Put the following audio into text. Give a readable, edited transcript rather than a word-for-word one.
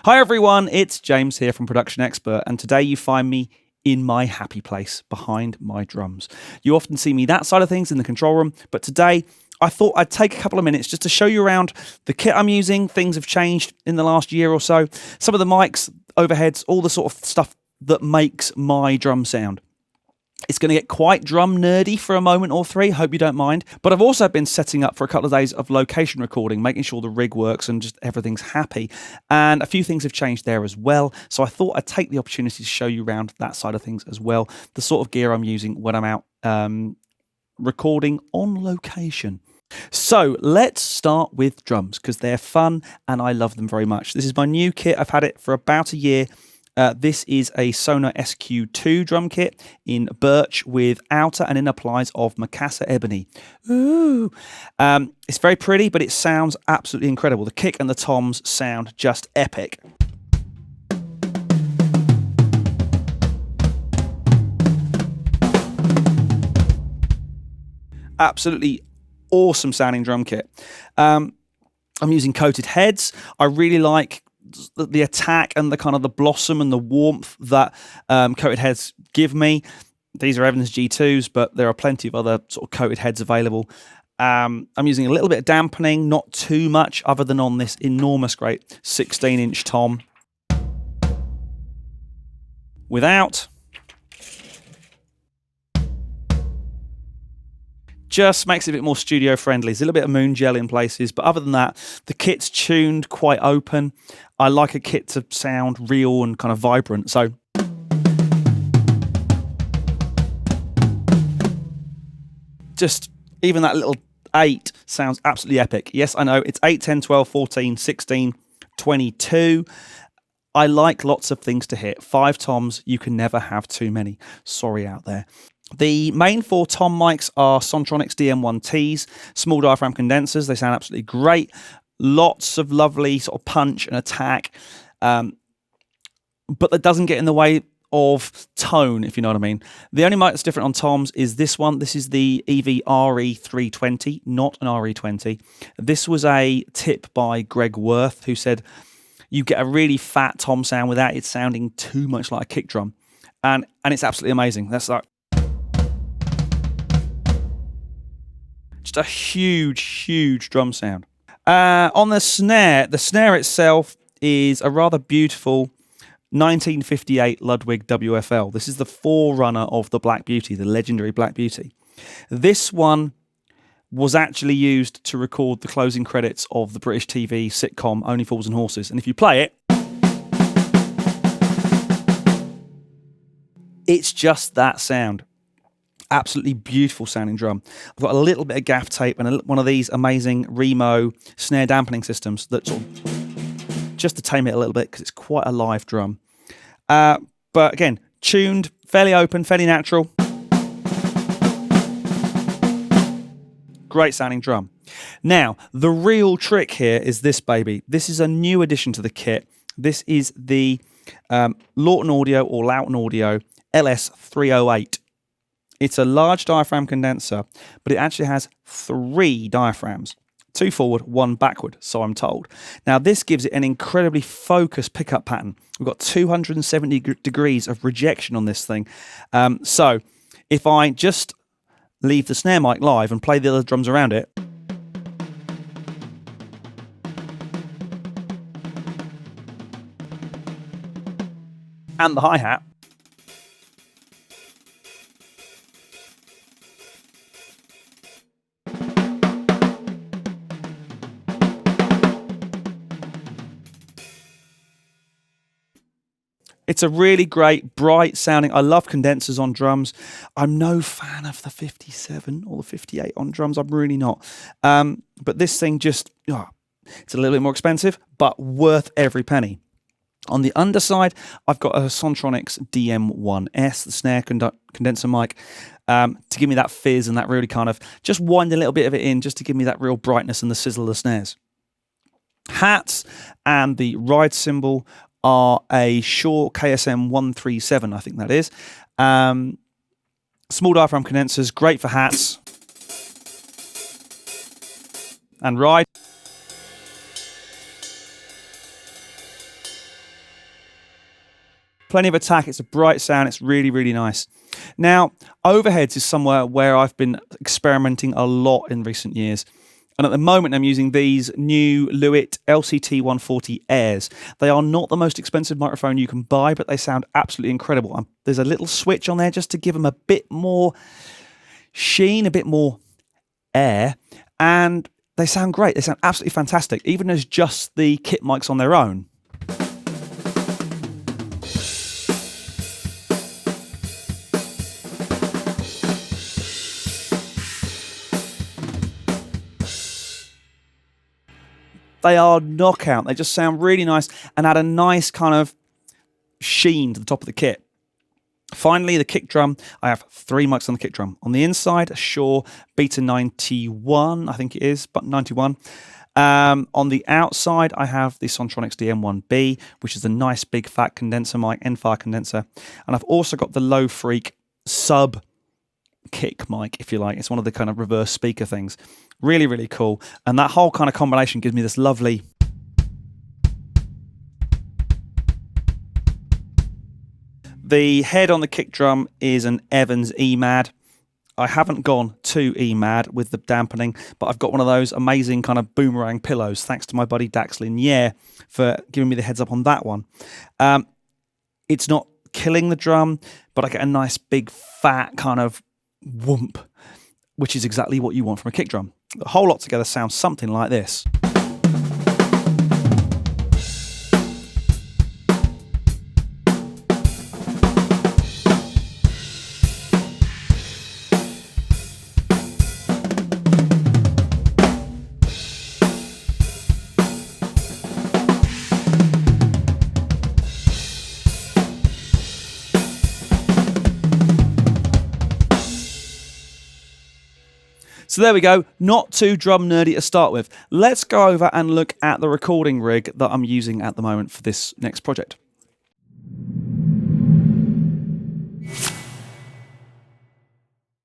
Hi everyone, it's James here from Production Expert, and today you find me in my happy place behind my drums. You often see me that side of things in the control room, but today I thought I'd take a couple of minutes just to show you around the kit I'm using. Things have changed in the last year or so. Some of the mics, overheads, all the sort of stuff that makes my drum sound. It's going to get quite drum nerdy for a moment or three, hope you don't mind. But I've also been setting up for a couple of days of location recording, making sure the rig works and just everything's happy. And a few things have changed there as well. So I thought I'd take the opportunity to show you around that side of things as well. The sort of gear I'm using when I'm out recording on location. So let's start with drums because they're fun and I love them very much. This is my new kit. I've had it for about a year. This is a Sona SQ2 drum kit in birch with outer and inner plies of Macassar ebony. Ooh. It's very pretty, but it sounds absolutely incredible. The kick and the toms sound just epic. Absolutely awesome sounding drum kit. I'm using coated heads. I really like the attack and the kind of the blossom and the warmth that coated heads give me. These are Evans G2s, but there are plenty of other sort of coated heads available. I'm using a little bit of dampening, not too much other than on this enormous great 16-inch tom. Without. Just makes it a bit more studio friendly. There's a little bit of moon gel in places, but other than that, the kit's tuned quite open. I like a kit to sound real and kind of vibrant. So just even that little 8 sounds absolutely epic. Yes, I know it's 8, 10, 12, 14, 16, 22. I like lots of things to hit. 5 toms, you can never have too many. Sorry out there. The main 4 tom mics are Sontronics DM1Ts, small diaphragm condensers. They sound absolutely great. Lots of lovely sort of punch and attack, but that doesn't get in the way of tone, if you know what I mean. The only mic that's different on toms is this one. This is the Evie RE320, not an RE20. This was a tip by Greg Worth, who said you get a really fat tom sound without it sounding too much like a kick drum, and it's absolutely amazing. That's like just a huge drum sound. On the snare itself is a rather beautiful 1958 Ludwig WFL. This is the forerunner of the Black Beauty, the legendary Black Beauty. This one was actually used to record the closing credits of the British TV sitcom Only Fools and Horses. And if you play it, it's just that sound. Absolutely beautiful sounding drum. I've got a little bit of gaff tape and one of these amazing Remo snare dampening systems that sort of just to tame it a little bit because it's quite a live drum. But again, tuned, fairly open, fairly natural. Great sounding drum. Now, the real trick here is this baby. This is a new addition to the kit. This is the Lawton Audio or Loughton Audio LS308. It's a large diaphragm condenser, but it actually has 3 diaphragms. 2 forward, 1 backward, so I'm told. Now, this gives it an incredibly focused pickup pattern. We've got 270 degrees of rejection on this thing. So if I just leave the snare mic live and play the other drums around it, and the hi-hat, it's a really great, bright sounding. I love condensers on drums. I'm no fan of the 57 or the 58 on drums. I'm really not. But this thing just, it's a little bit more expensive, but worth every penny. On the underside, I've got a Sontronics DM1S, the snare condenser mic, to give me that fizz and that really kind of, just wind a little bit of it in just to give me that real brightness and the sizzle of the snares. Hats and the ride cymbal are a Shaw KSM 137, I think that is. Small diaphragm condensers, great for hats and ride. Plenty of attack. It's a bright sound. It's really, really nice. Now, overheads is somewhere where I've been experimenting a lot in recent years. And at the moment, I'm using these new Lewitt LCT 140 Airs. They are not the most expensive microphone you can buy, but they sound absolutely incredible. There's a little switch on there just to give them a bit more sheen, a bit more air, and they sound great. They sound absolutely fantastic, even as just the kit mics on their own. They are knockout. They just sound really nice and add a nice kind of sheen to the top of the kit. Finally, the kick drum. I have 3 mics on the kick drum. On the inside, a Shure Beta 91, I think it is, but 91. On the outside, I have the Sontronics DM1B, which is a nice big fat condenser mic, end-fire condenser. And I've also got the Low Freak sub kick mic, if you like. It's one of the kind of reverse speaker things. Really, really cool. And that whole kind of combination gives me this lovely... The head on the kick drum is an Evans EMAD. I haven't gone too EMAD with the dampening, but I've got one of those amazing kind of boomerang pillows, thanks to my buddy Dax Linier for giving me the heads up on that one. It's not killing the drum, but I get a nice big fat kind of whoomp, which is exactly what you want from a kick drum. The whole lot together sounds something like this. So there we go, not too drum nerdy to start with. Let's go over and look at the recording rig that I'm using at the moment for this next project.